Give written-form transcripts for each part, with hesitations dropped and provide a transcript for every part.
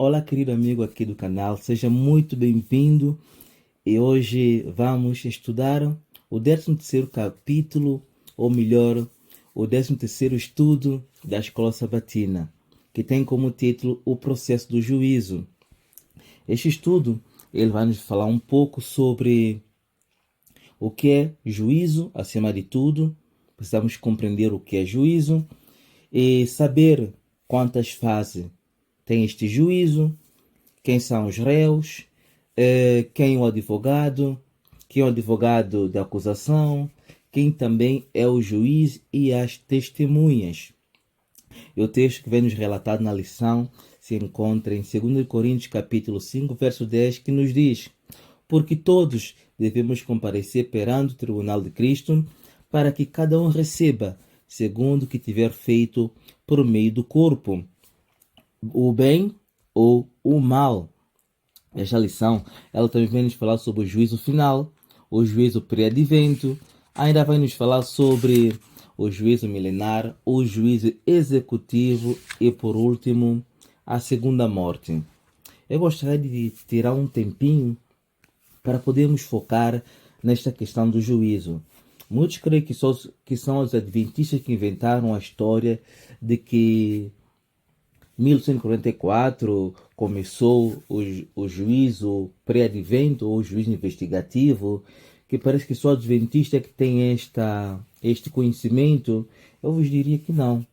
Olá, querido amigo aqui do canal, seja muito bem-vindo. E hoje vamos estudar o 13º capítulo, ou melhor, o 13º estudo da Escola Sabatina, que tem como título O Processo do Juízo. Este estudo, ele vai nos falar um pouco sobre o que é juízo, acima de tudo. Precisamos compreender o que é juízo e saber quantas fases tem este juízo, quem são os réus, quem é o advogado, quem é o advogado da acusação, quem também é o juiz e as testemunhas. E o texto que vem nos relatado na lição se encontra em 2 Coríntios capítulo 5, verso 10, que nos diz: porque todos devemos comparecer perante o tribunal de Cristo, para que cada um receba segundo o que tiver feito por meio do corpo, o bem ou o mal. Esta lição, ela também vem nos falar sobre o juízo final, o juízo pré-advento, ainda vai nos falar sobre o juízo milenar, o juízo executivo e, por último, a segunda morte. Eu gostaria de tirar um tempinho para podermos focar nesta questão do juízo. Muitos creem que são os adventistas que inventaram a história de que 1844 começou o juízo pré-advento ou o juízo investigativo, que parece que só adventista que tem este conhecimento. Eu vos diria que não.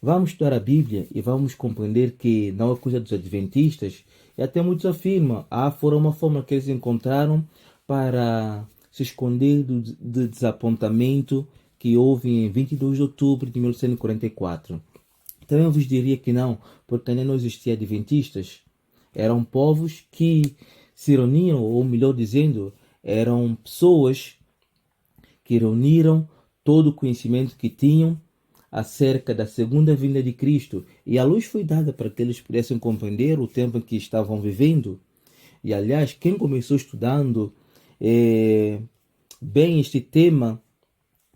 Vamos estudar a Bíblia e vamos compreender que não é coisa dos adventistas, e até muitos afirmam, foi uma forma que eles encontraram para se esconder do desapontamento que houve em 22 de outubro de 1944. Também eu vos diria que não, porque ainda não existia adventistas. Eram povos que se reuniram, ou melhor dizendo, eram pessoas que reuniram todo o conhecimento que tinham acerca da segunda vinda de Cristo. E a luz foi dada para que eles pudessem compreender o tempo em que estavam vivendo. E aliás, quem começou estudando bem este tema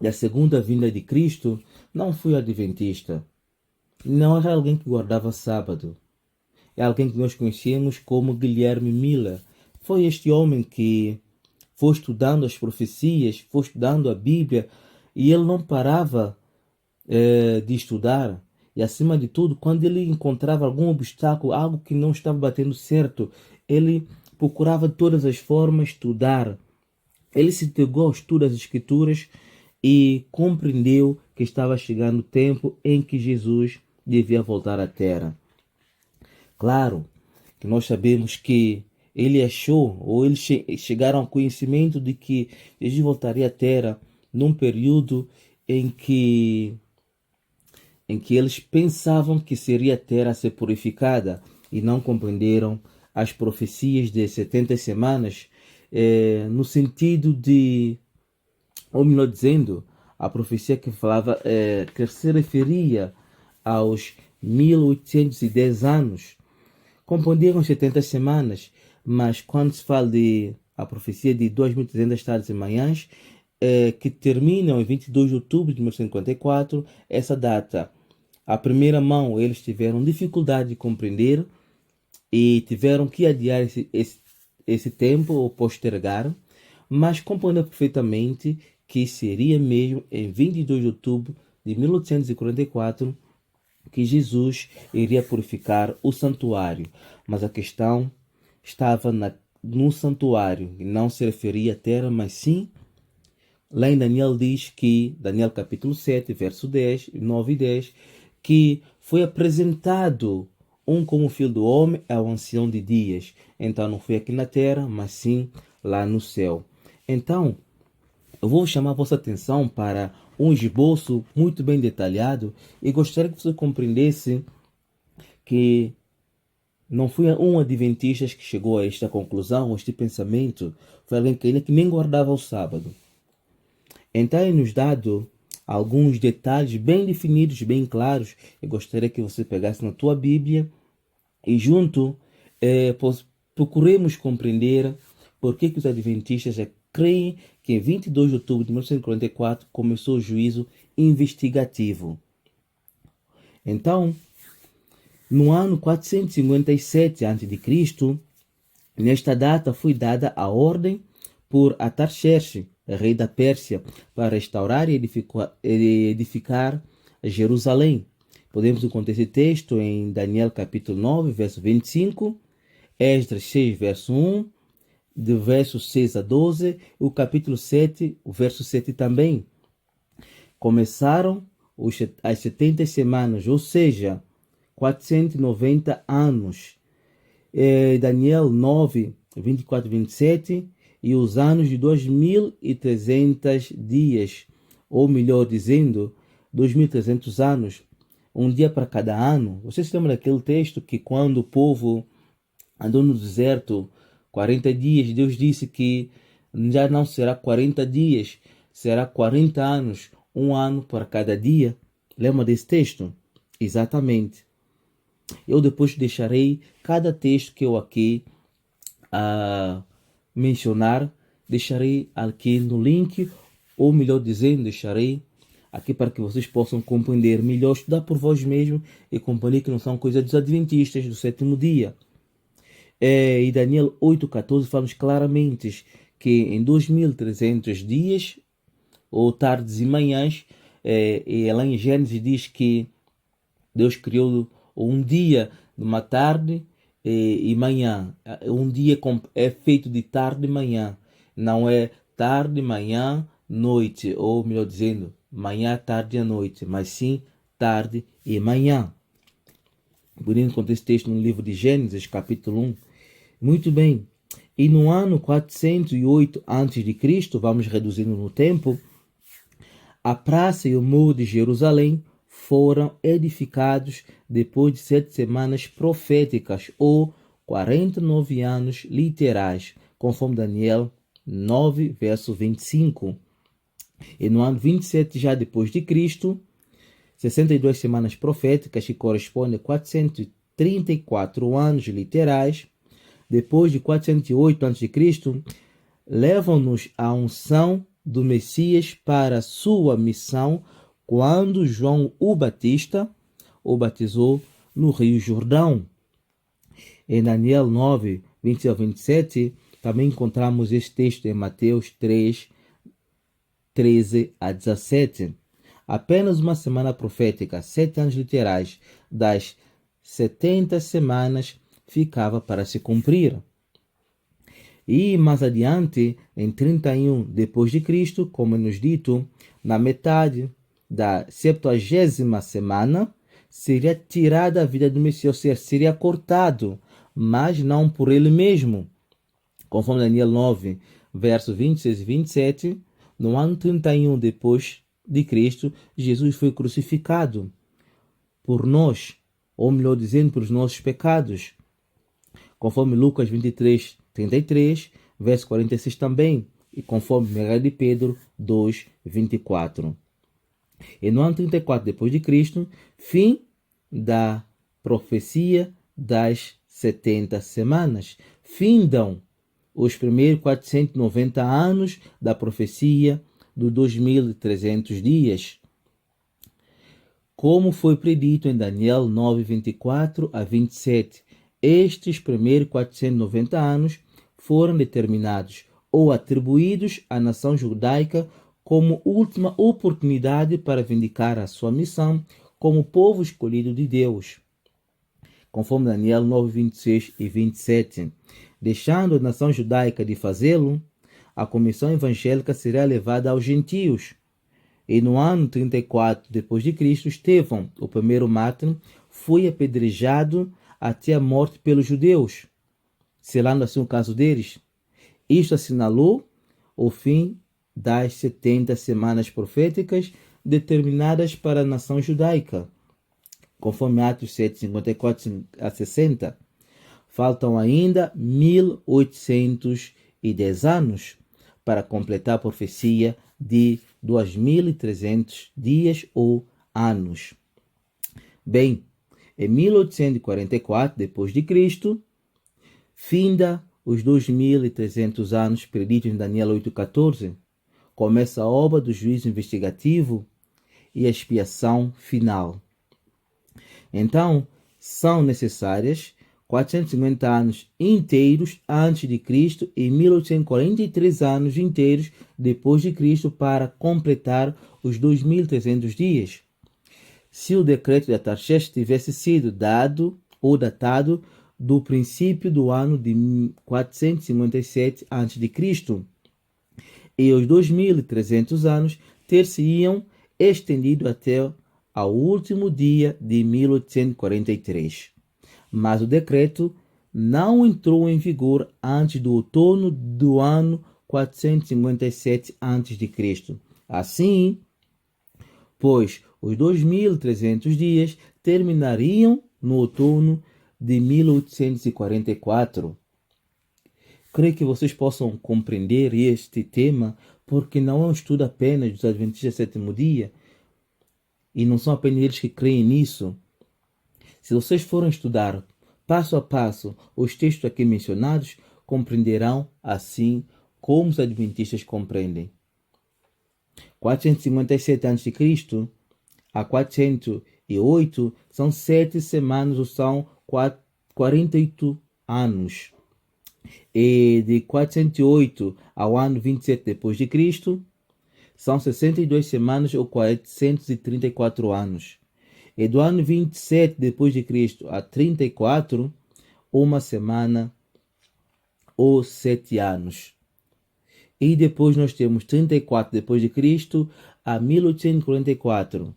da segunda vinda de Cristo não foi o adventista. Não era alguém que guardava sábado. É alguém que nós conhecemos como Guilherme Miller. Foi este homem que foi estudando as profecias, foi estudando a Bíblia, e ele não parava de estudar. E acima de tudo, quando ele encontrava algum obstáculo, algo que não estava batendo certo, ele procurava de todas as formas estudar. Ele se entregou ao estudo das Escrituras e compreendeu que estava chegando o tempo em que Jesus devia voltar à Terra. Claro que nós sabemos que ele achou, ou eles chegaram ao conhecimento de que Jesus voltaria à Terra num período em que eles pensavam que seria a Terra a ser purificada, e não compreenderam as profecias de 70 semanas, no sentido de, ou melhor dizendo, a profecia que falava, que se referia aos 1810 anos. Compreenderam as 70 semanas, mas quando se fala de a profecia de 2300 tardes e manhãs, que terminam em 22 de outubro de 1954, essa data, à primeira mão, eles tiveram dificuldade de compreender e tiveram que adiar esse tempo ou postergar, mas compreenderam perfeitamente que seria mesmo em 22 de outubro de 1844 que Jesus iria purificar o santuário. Mas a questão estava no santuário, e não se referia à terra, mas sim, lá em Daniel diz que, Daniel capítulo 7, verso 10, 9 e 10, que foi apresentado como filho do homem ao ancião de dias. Então não foi aqui na terra, mas sim lá no céu. Então, eu vou chamar a vossa atenção para um esboço muito bem detalhado, e gostaria que você compreendesse que não foi um adventista que chegou a esta conclusão, a este pensamento. Foi alguém que ainda que nem guardava o sábado. Então é nos dado alguns detalhes bem definidos, bem claros. Eu gostaria que você pegasse na tua Bíblia e junto procuremos compreender por que os adventistas creem que em 22 de outubro de 1944 começou o juízo investigativo. Então, No ano 457 a.C., nesta data foi dada a ordem por Atarxerxes, rei da Pérsia, para restaurar e edificar Jerusalém. Podemos encontrar esse texto em Daniel capítulo 9, verso 25, Esdras 6, verso 1, do verso 6 a 12, o capítulo 7, o verso 7 também. Começaram as 70 semanas, ou seja, 490 anos. Daniel 9, 24 e 27, e os anos de 2.300 dias, ou melhor dizendo, 2.300 anos, um dia para cada ano. Você se lembra daquele texto que quando o povo andou no deserto 40 dias, Deus disse que já não será 40 dias, será 40 anos, um ano para cada dia? Lembra desse texto? Exatamente. Eu depois deixarei cada texto que eu aqui mencionar, deixarei aqui no link, ou melhor dizendo, deixarei aqui para que vocês possam compreender melhor, estudar por vós mesmos e compreender que não são coisas dos adventistas do sétimo dia. E Daniel 8,14 fala-nos claramente que em 2.300 dias, ou tardes e manhãs, e lá em Gênesis diz que Deus criou um dia, uma tarde e manhã. Um dia é feito de tarde e manhã. Não é tarde, manhã, noite, ou melhor dizendo, manhã, tarde e noite, mas sim tarde e manhã. Podemos encontrar esse texto no livro de Gênesis, capítulo 1. Muito bem. E no ano 408 a.C., vamos reduzindo no tempo, a praça e o muro de Jerusalém foram edificados depois de 7 semanas proféticas, ou 49 anos literais, conforme Daniel 9, verso 25. E no ano 27 já depois de Cristo, 62 semanas proféticas, que correspondem a 434 anos literais, depois de 408 a.C., levam-nos à unção do Messias para sua missão, quando João o Batista o batizou no Rio Jordão. Em Daniel 9, 26 a 27, também encontramos este texto em Mateus 3, 13 a 17. Apenas uma semana profética, 7 anos literais, das 70 semanas, ficava para se cumprir. E mais adiante, em 31 depois de Cristo, como é nos dito, na metade da 70ª semana, seria tirada a vida do Messias, ou seja, seria cortado, mas não por ele mesmo. Conforme Daniel 9, versos 26 e 27, no ano 31 depois de Cristo, Jesus foi crucificado por nós, ou melhor dizendo, por os nossos pecados. Conforme Lucas 23, 33, verso 46 também, e conforme 1 de Pedro 2, 24. E no ano 34 depois de Cristo, fim da profecia das 70 semanas. Findam os primeiros 490 anos da profecia dos 2.300 dias, como foi predito em Daniel 9, 24 a 27. Estes primeiros 490 anos foram determinados ou atribuídos à nação judaica como última oportunidade para vindicar a sua missão como povo escolhido de Deus, conforme Daniel 9, 26 e 27. Deixando a nação judaica de fazê-lo, a comissão evangélica será levada aos gentios. E no ano 34 depois de Cristo, Estevão, o primeiro mártir, foi apedrejado até a morte pelos judeus, selando assim o caso deles. Isto assinalou o fim das 70 semanas proféticas determinadas para a nação judaica, conforme Atos 7, 54 a 60. Faltam ainda 1.810 anos para completar a profecia de 2.300 dias ou anos. Bem, em 1844 depois de Cristo, finda os 2.300 anos preditos em Daniel 8,14, começa a obra do juízo investigativo e a expiação final. Então, são necessárias 450 anos inteiros antes de Cristo e 1843 anos inteiros depois de Cristo para completar os 2300 dias. Se o decreto de Atarxerxes tivesse sido dado ou datado do princípio do ano de 457 a.C., e os 2300 anos ter-se-iam estendido até ao último dia de 1843. Mas o decreto não entrou em vigor antes do outono do ano 457 a.C. Assim, pois os 2300 dias terminariam no outono de 1844. Creio que vocês possam compreender este tema, porque não é um estudo apenas dos Adventistas do sétimo dia, e não são apenas eles que creem nisso. Se vocês forem estudar passo a passo os textos aqui mencionados, compreenderão assim como os Adventistas compreendem. 457 a.C. a 408 são 7 semanas, ou são 48 anos. E de 408 ao ano 27 depois de Cristo, são 62 semanas ou 434 anos. E do ano 27 depois de Cristo a 34, uma semana ou 7 anos. E depois nós temos 34 depois de Cristo a 1844,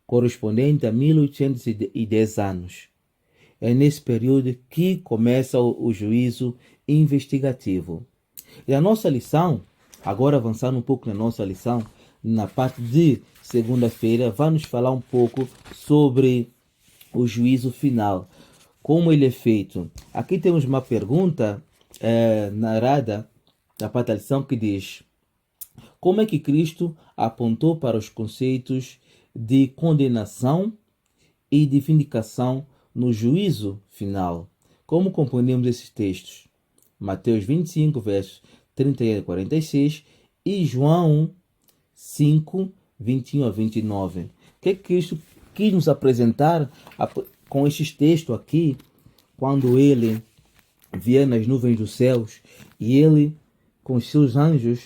correspondente a 1810 anos. É nesse período que começa o juízo investigativo. E a nossa lição, agora avançando um pouco na nossa lição, na parte de segunda-feira, vai nos falar um pouco sobre o juízo final. Como ele é feito. Aqui temos uma pergunta narrada na parte da lição que diz: como é que Cristo apontou para os conceitos de condenação e de vindicação no juízo final? Como compreendemos esses textos? Mateus 25, versos 31 a 46 e João 5, 21 a 29. O que Cristo quis nos apresentar com estes textos aqui, quando ele vier nas nuvens dos céus e ele, com os seus anjos,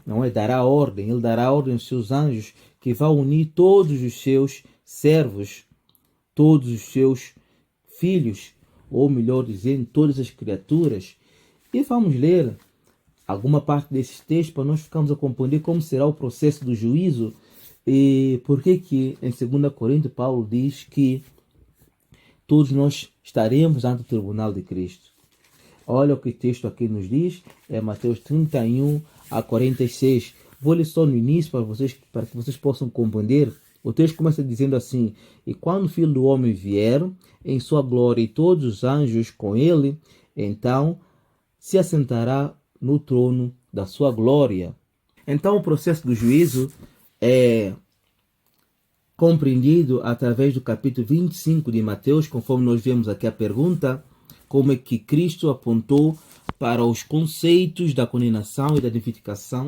não é, dará ordem, ele dará ordem aos seus anjos que vão unir todos os seus servos, todos os seus filhos, ou melhor dizendo, todas as criaturas. E vamos ler alguma parte desses textos para nós ficarmos a compreender como será o processo do juízo e por que em 2 Coríntios Paulo diz que todos nós estaremos ante o tribunal de Cristo. Olha o que o texto aqui nos diz, é Mateus 31 a 46. Vou ler só no início para que vocês possam compreender. O texto começa dizendo assim: e quando o Filho do Homem vier em sua glória e todos os anjos com ele, então se assentará no trono da sua glória. Então o processo do juízo é compreendido através do capítulo 25 de Mateus, conforme nós vemos aqui a pergunta, como é que Cristo apontou para os conceitos da condenação e da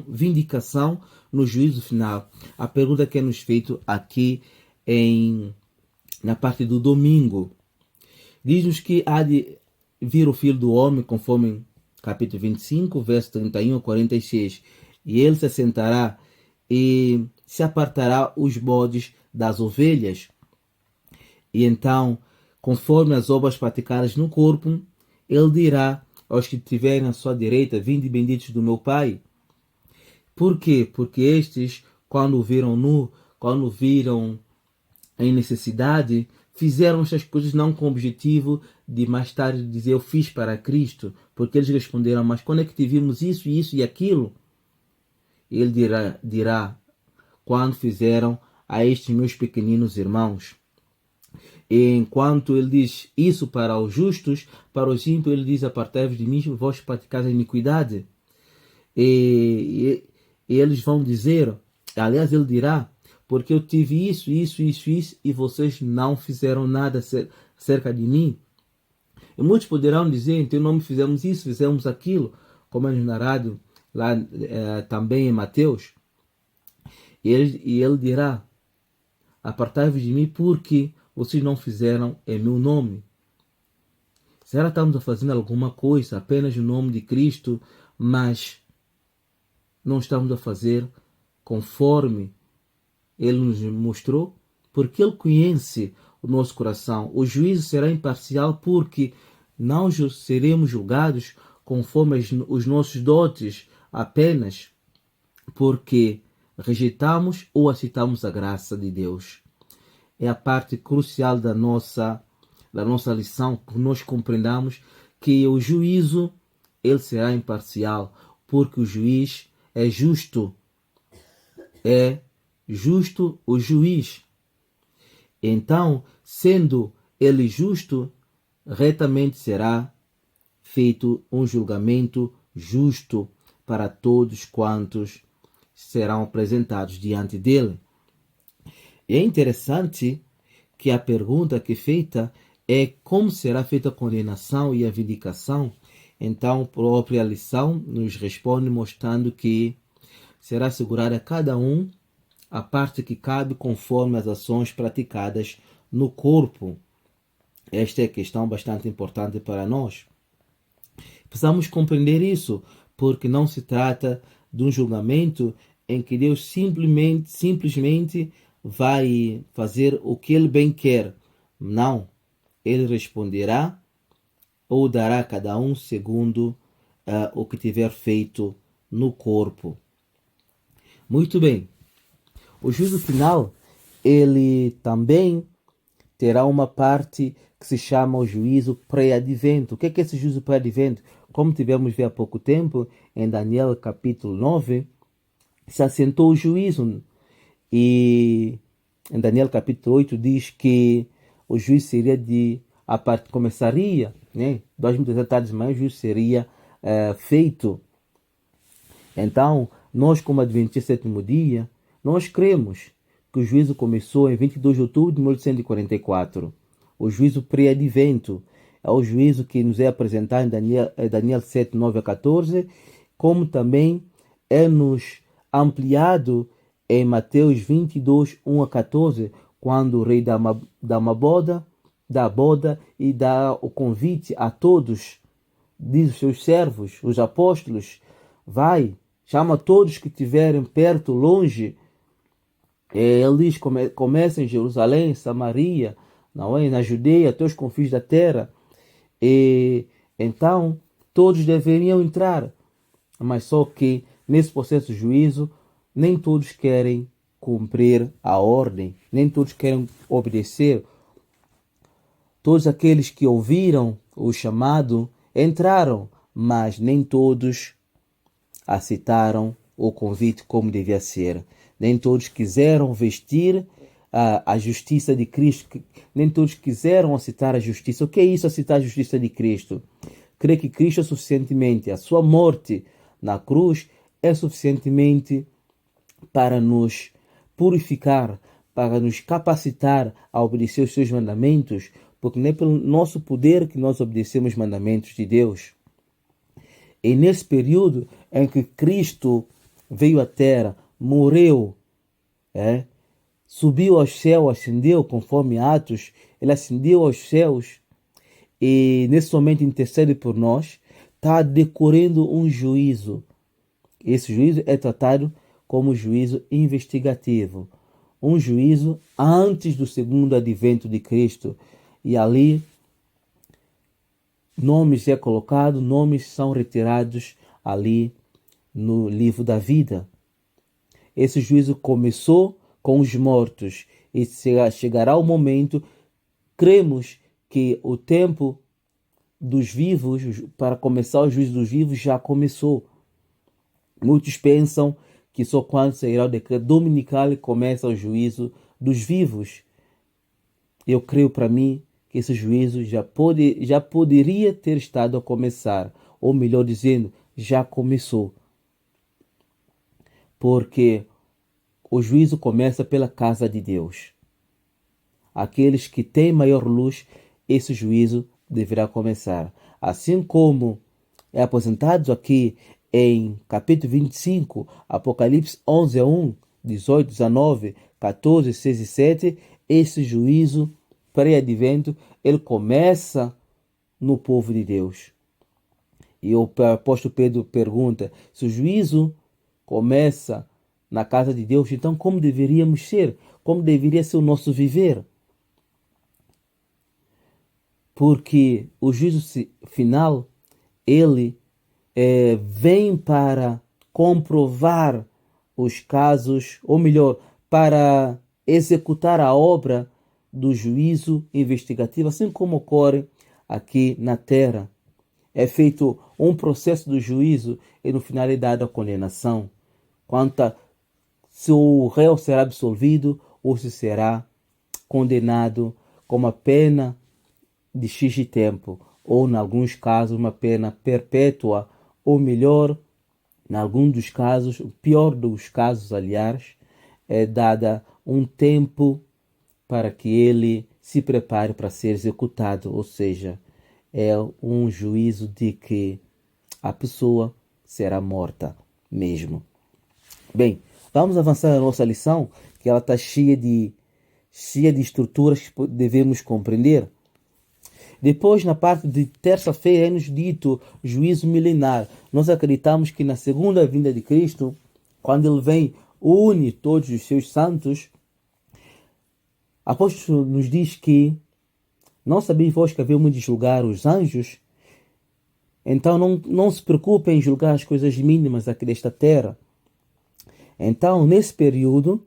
vindicação no juízo final. A pergunta que é nos feita aqui na parte do domingo. Diz-nos que há de vir o Filho do Homem, conforme capítulo 25, verso 31 a 46. E ele se assentará e se apartará os bodes das ovelhas. E então, conforme as obras praticadas no corpo, ele dirá aos que estiverem à sua direita: vinde benditos do meu Pai. Por quê? Porque estes, quando viram nu, quando viram em necessidade, fizeram estas coisas não com o objetivo de mais tarde dizer eu fiz para Cristo, porque eles responderam: mas quando é que tivemos isso, isso e aquilo? Ele dirá quando fizeram a estes meus pequeninos irmãos. E enquanto ele diz isso para os justos, para os ímpios ele diz: apartai-vos de mim, vós praticais a iniquidade. E eles vão dizer, aliás ele dirá: porque eu tive isso, e vocês não fizeram nada acerca de mim. E muitos poderão dizer: em teu nome fizemos isso, fizemos aquilo, como é narrado lá também em Mateus. E ele dirá: apartai-vos de mim, porque vocês não fizeram em meu nome? Será que estamos a fazer alguma coisa apenas no nome de Cristo, mas não estamos a fazer conforme Ele nos mostrou? Porque Ele conhece o nosso coração. O juízo será imparcial porque não seremos julgados conforme os nossos dotes apenas porque rejeitamos ou aceitamos a graça de Deus. É a parte crucial da nossa lição, que nós compreendamos que o juízo ele será imparcial, porque o juiz é justo. É justo o juiz. Então, sendo ele justo, retamente será feito um julgamento justo para todos quantos serão apresentados diante dele. E é interessante que a pergunta que é feita é como será feita a condenação e a vindicação. Então, a própria lição nos responde mostrando que será assegurada a cada um a parte que cabe conforme as ações praticadas no corpo. Esta é a questão bastante importante para nós. Precisamos compreender isso, porque não se trata de um julgamento em que Deus simplesmente vai fazer o que Ele bem quer. Não. Ele responderá ou dará a cada um segundo o que tiver feito no corpo. Muito bem. O juízo final, ele também terá uma parte que se chama o juízo pré-advento. O que é esse juízo pré-advento? Como tivemos ver há pouco tempo, em Daniel capítulo 9, se assentou o juízo. E em Daniel capítulo 8 diz que o juízo seria começaria, né? 2.300 tardes de manhã, o juízo seria feito. Então, nós como Adventistas sétimo dia, nós cremos que o juízo começou em 22 de outubro de 1844. O juízo pré-advento é o juízo que nos é apresentado em Daniel 7, 9 a 14, como também é-nos ampliado em Mateus 22, 1 a 14, quando o rei dá a boda e dá o convite a todos, diz os seus servos, os apóstolos, vai, chama todos que estiverem perto, longe. Ele diz, começa em Jerusalém, Samaria, não é? Na Judeia, até os confins da terra. E então todos deveriam entrar. Mas só que nesse processo de juízo, nem todos querem cumprir a ordem, nem todos querem obedecer. Todos aqueles que ouviram o chamado entraram, mas nem todos aceitaram o convite como devia ser. Nem todos quiseram vestir a justiça de Cristo. Nem todos quiseram aceitar a justiça. O que é isso, aceitar a justiça de Cristo? Crer que Cristo é suficientemente, a sua morte na cruz é suficientemente para nos purificar, para nos capacitar a obedecer os seus mandamentos, porque não é pelo nosso poder que nós obedecemos os mandamentos de Deus. E nesse período em que Cristo veio à terra, morreu, subiu ao céu, ascendeu, conforme Atos, ele ascendeu aos céus e nesse momento intercede por nós, está decorrendo um juízo. Esse juízo é tratado como juízo investigativo, um juízo antes do segundo advento de Cristo. E ali nomes é colocado, nomes são retirados ali no livro da vida. Esse juízo começou com os mortos e chegará o momento, cremos que o tempo dos vivos, para começar o juízo dos vivos, já começou. Muitos pensam que só quando sairá o decreto dominical começa o juízo dos vivos. Eu creio para mim que esse juízo já poderia ter estado a começar, ou melhor dizendo, já começou. Porque o juízo começa pela casa de Deus. Aqueles que têm maior luz, esse juízo deverá começar. Assim como é apresentado aqui em capítulo 25, Apocalipse 11 a 1, 18, 19, 14, 6 e 7, esse juízo pré-advento, ele começa no povo de Deus. E o apóstolo Pedro pergunta, se o juízo começa na casa de Deus, então como deveríamos ser? Como deveria ser o nosso viver? Porque o juízo final, ele vem para comprovar os casos, ou melhor, para executar a obra do juízo investigativo, assim como ocorre aqui na terra. É feito um processo do juízo e no final é dada a condenação. Quanto se o réu será absolvido ou se será condenado com uma pena de X de tempo, ou, em alguns casos, uma pena perpétua, ou melhor, em algum dos casos, o pior dos casos, aliás, é dada um tempo para que ele se prepare para ser executado, ou seja, é um juízo de que a pessoa será morta mesmo. Bem, vamos avançar na nossa lição, que ela está cheia de estruturas que devemos compreender. Depois, na parte de terça-feira, é nos dito juízo milenar. Nós acreditamos que na segunda vinda de Cristo, quando ele vem, une todos os seus santos. O apóstolo nos diz que não sabeis vós que havemos de julgar os anjos? Então não se preocupem em julgar as coisas mínimas aqui desta terra. Então, nesse período,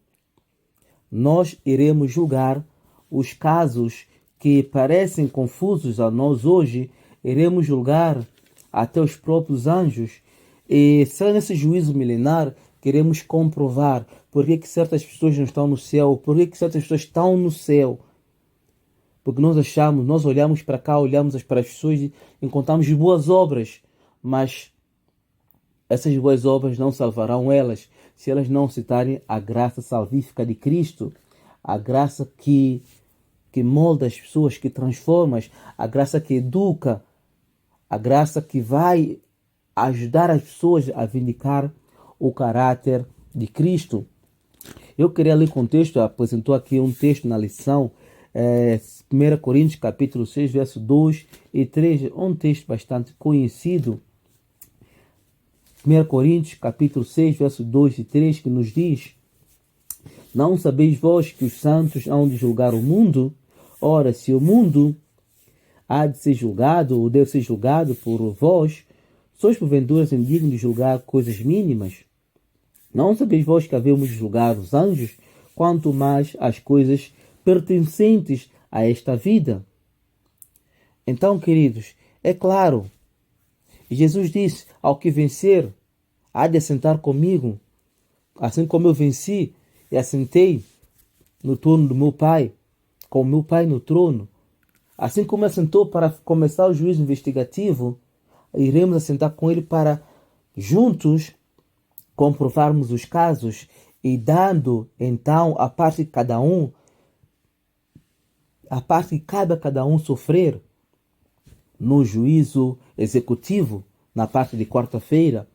nós iremos julgar os casos que parecem confusos a nós hoje, iremos julgar até os próprios anjos. E só nesse juízo milenar queremos comprovar por que certas pessoas não estão no céu, por que certas pessoas estão no céu. Porque nós olhamos para cá, olhamos para as pessoas e encontramos boas obras, mas essas boas obras não salvarão elas, se elas não citarem a graça salvífica de Cristo, a graça que molda as pessoas, que transforma, a graça que educa, a graça que vai ajudar as pessoas a vindicar o caráter de Cristo. Eu queria ler com o texto, apresentou aqui um texto na lição, 1 Coríntios capítulo 6, verso 2 e 3, um texto bastante conhecido. 1 Coríntios capítulo 6, verso 2 e 3, que nos diz: não sabeis vós que os santos hão de julgar o mundo? Ora, se o mundo há de ser julgado, ou deve ser julgado por vós, sois porventura indignos de julgar coisas mínimas? Não sabeis vós que havemos de julgar os anjos, quanto mais as coisas pertencentes a esta vida? Então, queridos, é claro, Jesus disse, ao que vencer, há de assentar comigo, assim como eu venci e assentei no trono do meu Pai, com o meu Pai no trono. Assim como assentou para começar o juízo investigativo, iremos assentar com ele para juntos comprovarmos os casos e dando então a parte de cada um, a parte que cabe a cada um sofrer no juízo executivo, na parte de quarta-feira,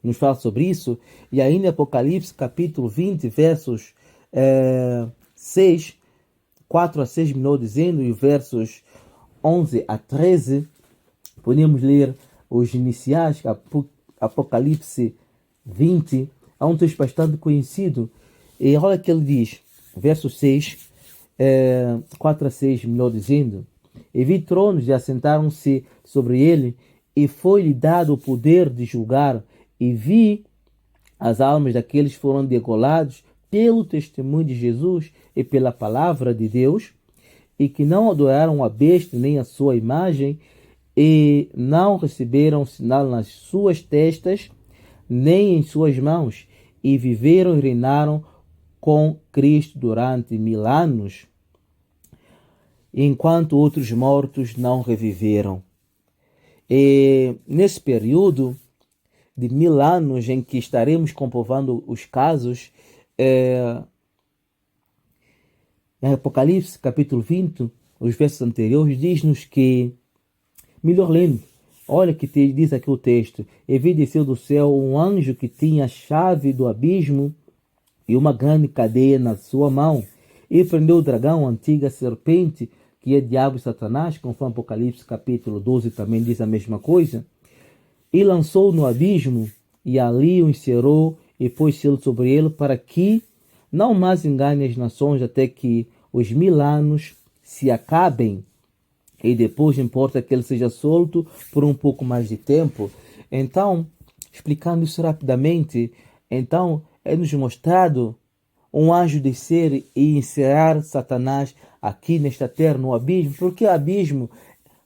nos fala sobre isso. E ainda em Apocalipse capítulo 20, versos 4 a 6, melhor dizendo, e versos 11 a 13, podemos ler os iniciais, Apocalipse 20, é um texto bastante conhecido. E olha que ele diz, verso 6, 4 a 6, melhor dizendo: e vi tronos e assentaram-se sobre ele, e foi-lhe dado o poder de julgar, e vi as almas daqueles que foram degolados pelo testemunho de Jesus e pela palavra de Deus, e que não adoraram a besta nem a sua imagem, e não receberam sinal nas suas testas, nem em suas mãos, e viveram e reinaram com Cristo durante 1000 anos, enquanto outros mortos não reviveram. E nesse período de 1000 anos em que estaremos comprovando os casos, em Apocalipse capítulo 20, os versos anteriores, diz-nos que, melhor lendo, olha que diz aqui o texto: e vi descer do céu um anjo que tinha a chave do abismo e uma grande cadeia na sua mão, E prendeu o dragão, a antiga serpente, que é diabo e Satanás, conforme Apocalipse capítulo 12 também diz a mesma coisa, e lançou no abismo, e ali o encerrou e pôs selo sobre ele, para que não mais engane as nações até que os 1000 anos se acabem, e depois importa que ele seja solto por um pouco mais de tempo. Então, explicando isso rapidamente, então é-nos mostrado um anjo descer e encerrar Satanás aqui nesta terra, no abismo. Porque abismo?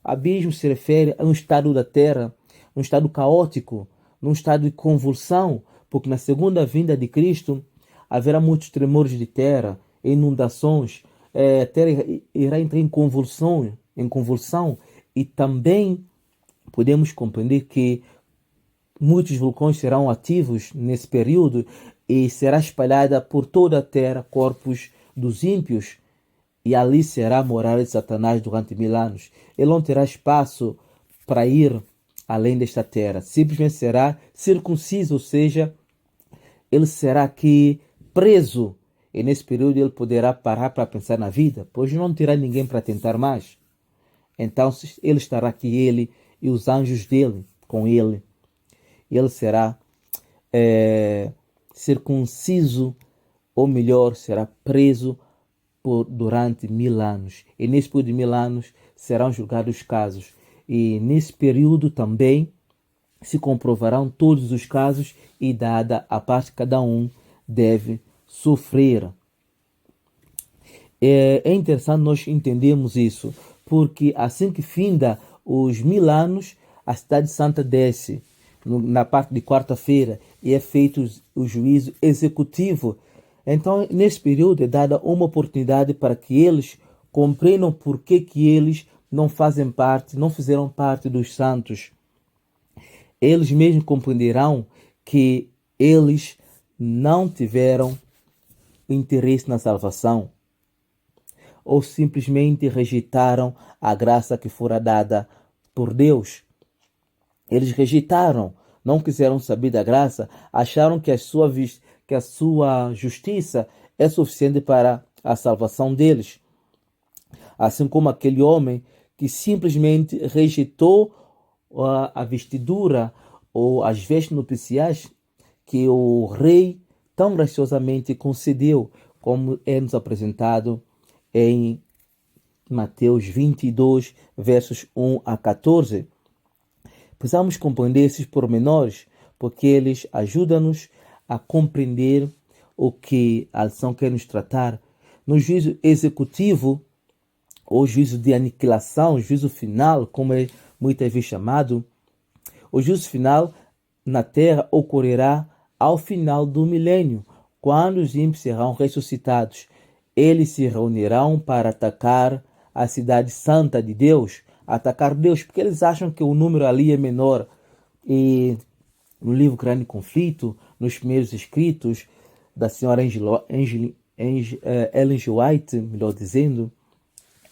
Abismo se refere a um estado da terra, um estado caótico, num estado de convulsão, porque na segunda vinda de Cristo haverá muitos tremores de terra, inundações, a terra irá entrar em convulsão, e também podemos compreender que muitos vulcões serão ativos nesse período e será espalhada por toda a terra corpos dos ímpios, e ali será a morada de Satanás durante 1000 anos. Ele não terá espaço para ir além desta terra, simplesmente será circunciso, ou seja, ele será aqui preso, e nesse período ele poderá parar para pensar na vida, pois não terá ninguém para tentar mais. Então ele estará aqui, ele e os anjos dele, com ele. Ele será circunciso, ou melhor, será preso durante 1000 anos. E nesse período de 1000 anos serão julgados os casos. E nesse período também se comprovarão todos os casos, e dada a parte que cada um deve sofrer. É interessante nós entendermos isso, porque assim que finda os 1000 anos, a cidade santa desce na parte de quarta-feira e é feito o juízo executivo. Então, nesse período é dada uma oportunidade para que eles compreendam por que eles não fizeram parte dos santos. Eles mesmos compreenderão que eles não tiveram interesse na salvação, ou simplesmente rejeitaram a graça que fora dada por Deus. Eles rejeitaram, não quiseram saber da graça, acharam que a sua justiça é suficiente para a salvação deles. Assim como aquele homem que simplesmente rejeitou a vestidura ou as vestes nupciais que o rei tão graciosamente concedeu, como é nos apresentado em Mateus 22, versos 1 a 14. Precisamos compreender esses pormenores, porque eles ajudam-nos a compreender o que a lição quer nos tratar. No juízo executivo, ou juízo de aniquilação, juízo final, como é muitas vezes chamado, o juízo final na terra ocorrerá ao final do milênio, quando os ímpios serão ressuscitados. Eles se reunirão para atacar a cidade santa de Deus, atacar Deus, porque eles acham que o número ali é menor. E no livro Grande Conflito, nos primeiros escritos da senhora Ellen G. White, melhor dizendo,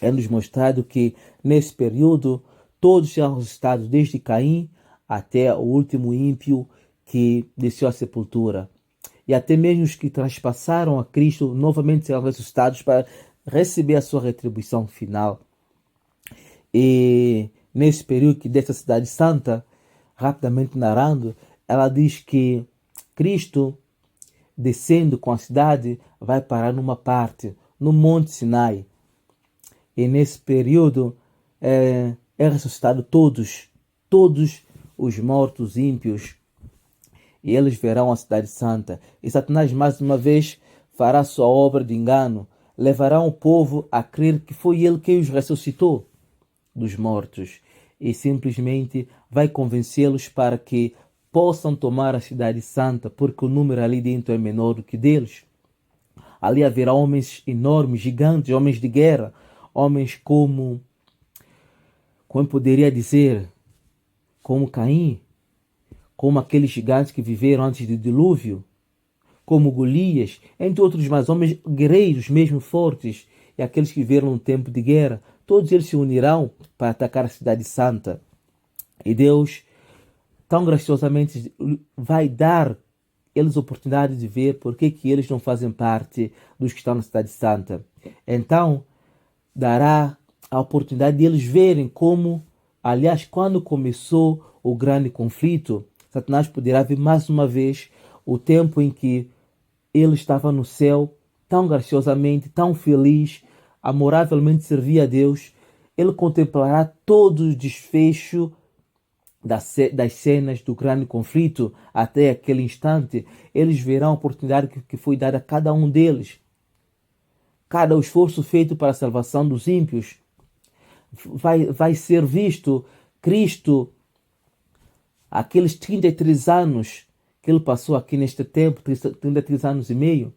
é-nos mostrado que nesse período todos serão ressuscitados, desde Caim até o último ímpio que desceu à sepultura. E até mesmo os que transpassaram a Cristo novamente serão ressuscitados para receber a sua retribuição final. E nesse período que dessa cidade santa, rapidamente narrando, ela diz que Cristo, descendo com a cidade, vai parar numa parte, no Monte Sinai. E nesse período é ressuscitado todos os mortos ímpios, e eles verão a cidade santa. E Satanás mais uma vez fará sua obra de engano, levará o povo a crer que foi ele quem os ressuscitou dos mortos, e simplesmente vai convencê-los para que possam tomar a cidade santa, porque o número ali dentro é menor do que deles. Ali haverá homens enormes, gigantes, homens de guerra, homens como poderia dizer, como Caim, como aqueles gigantes que viveram antes do dilúvio, como Golias, entre outros mais, homens guerreiros mesmo fortes, e aqueles que viveram no tempo de guerra. Todos eles se unirão para atacar a cidade santa. E Deus, tão graciosamente, vai dar eles oportunidade de ver por que eles não fazem parte dos que estão na Cidade Santa. Então, dará a oportunidade de eles verem como, aliás, quando começou o grande conflito, Satanás poderá ver mais uma vez o tempo em que ele estava no céu, tão graciosamente, tão feliz, amoravelmente servia a Deus. Ele contemplará todo o desfecho das cenas do grande conflito até aquele instante. Eles verão a oportunidade que foi dada a cada um deles. Cada esforço feito para a salvação dos ímpios vai ser visto. Cristo, aqueles 33 anos que ele passou aqui neste tempo, 33 anos e meio,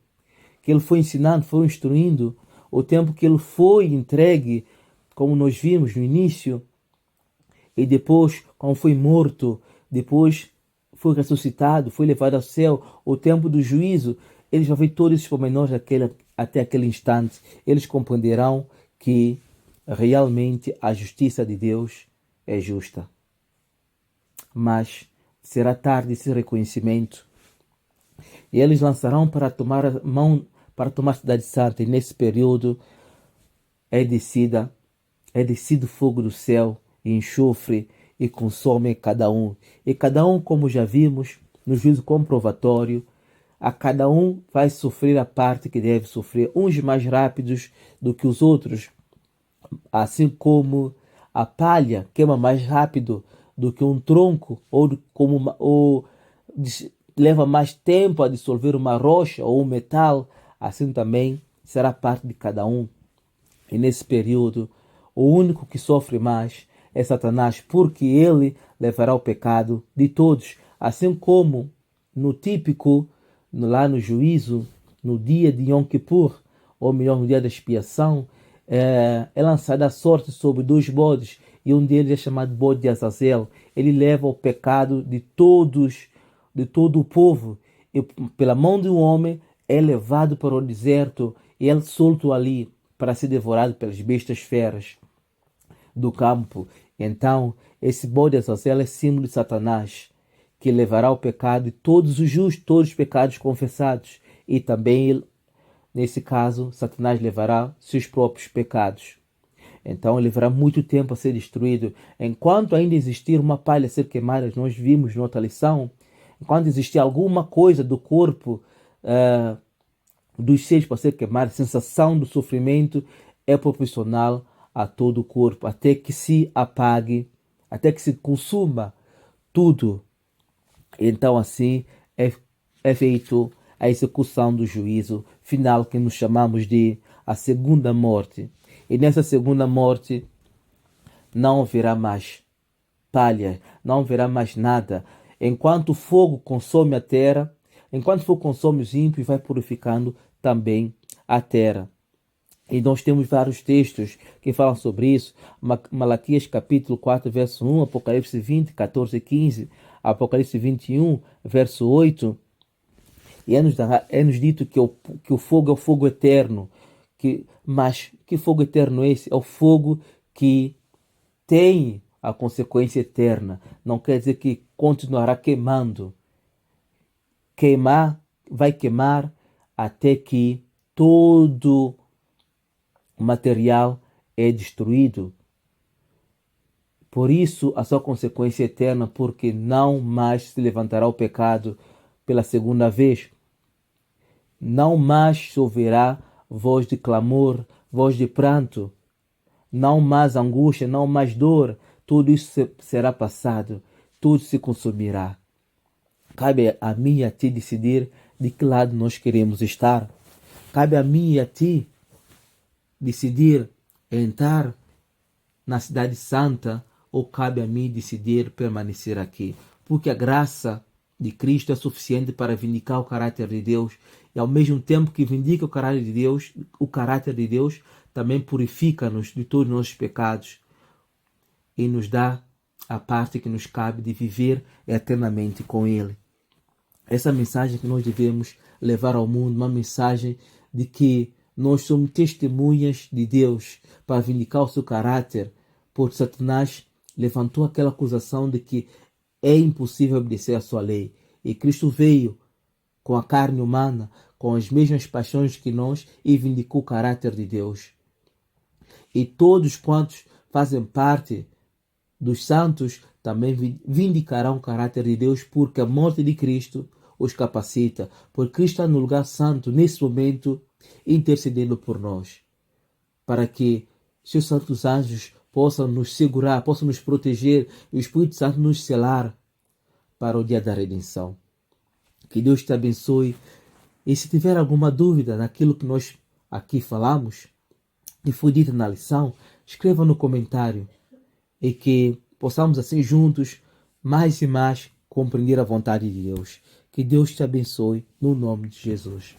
que ele foi ensinando, foi instruindo, o tempo que ele foi entregue, como nós vimos no início, e depois, como foi morto, depois foi ressuscitado, foi levado ao céu, o tempo do juízo, eles vão ver todos esses pormenores até aquele instante. Eles compreenderão que realmente a justiça de Deus é justa. Mas será tarde esse reconhecimento. E eles lançarão para tomar a cidade santa, e nesse período é descido fogo do céu e enxofre e consome cada um. E cada um, como já vimos no juízo comprovatório, a cada um vai sofrer a parte que deve sofrer, uns mais rápidos do que os outros, assim como a palha queima mais rápido do que um tronco, ou leva mais tempo a dissolver uma rocha ou um metal, assim também será parte de cada um. E nesse período, o único que sofre mais é Satanás, porque ele levará o pecado de todos, assim como no típico, lá no juízo, no dia de Yom Kippur, ou melhor, no dia da expiação, é lançada a sorte sobre 2 bodes, e um deles é chamado bode de Azazel. Ele leva o pecado de todo o povo, e pela mão de um homem é levado para o deserto, e é solto ali para ser devorado pelas bestas feras do campo. Então, esse bode de Azazel é símbolo de Satanás, que levará o pecado de todos os justos, todos os pecados confessados. E também, nesse caso, Satanás levará seus próprios pecados. Então, ele levará muito tempo a ser destruído. Enquanto ainda existir uma palha a ser queimada, nós vimos na outra lição, enquanto existir alguma coisa do corpo dos seres para ser queimado, a sensação do sofrimento é proporcional a todo o corpo, até que se apague, até que se consuma tudo. Então assim é feito a execução do juízo final, que nos chamamos de a segunda morte. E nessa segunda morte não haverá mais palha, não haverá mais nada. Enquanto o fogo consome a terra, enquanto o fogo consome os ímpios, vai purificando também a terra. E nós temos vários textos que falam sobre isso. Malaquias capítulo 4, verso 1, Apocalipse 20, 14 e 15, Apocalipse 21, verso 8. E é-nos dito que o fogo é o fogo eterno. Mas que fogo eterno é esse? É o fogo que tem a consequência eterna. Não quer dizer que continuará queimando. Vai queimar até que todo o material é destruído. Por isso, a sua consequência é eterna, porque não mais se levantará o pecado pela segunda vez. Não mais se ouvirá voz de clamor, voz de pranto. Não mais angústia, não mais dor. Tudo isso será passado. Tudo se consumirá. Cabe a mim e a ti decidir de que lado nós queremos estar. Cabe a mim e a ti decidir entrar na Cidade Santa, ou cabe a mim decidir permanecer aqui. Porque a graça de Cristo é suficiente para vindicar o caráter de Deus, e ao mesmo tempo que vindica o caráter de Deus também purifica-nos de todos os nossos pecados e nos dá a parte que nos cabe de viver eternamente com Ele. Essa mensagem que nós devemos levar ao mundo, uma mensagem de que nós somos testemunhas de Deus para vindicar o seu caráter, porque Satanás levantou aquela acusação de que é impossível obedecer a sua lei. E Cristo veio com a carne humana, com as mesmas paixões que nós e vindicou o caráter de Deus. E todos quantos fazem parte dos santos também vindicarão o caráter de Deus, porque a morte de Cristo os capacita, porque Cristo está no lugar santo nesse momento intercedendo por nós, para que seus santos anjos possam nos segurar, possam nos proteger e o Espírito Santo nos selar para o dia da redenção. Que Deus te abençoe. E se tiver alguma dúvida naquilo que nós aqui falamos e foi dito na lição, escreva no comentário e que possamos assim juntos mais e mais compreender a vontade de Deus. Que Deus te abençoe no nome de Jesus.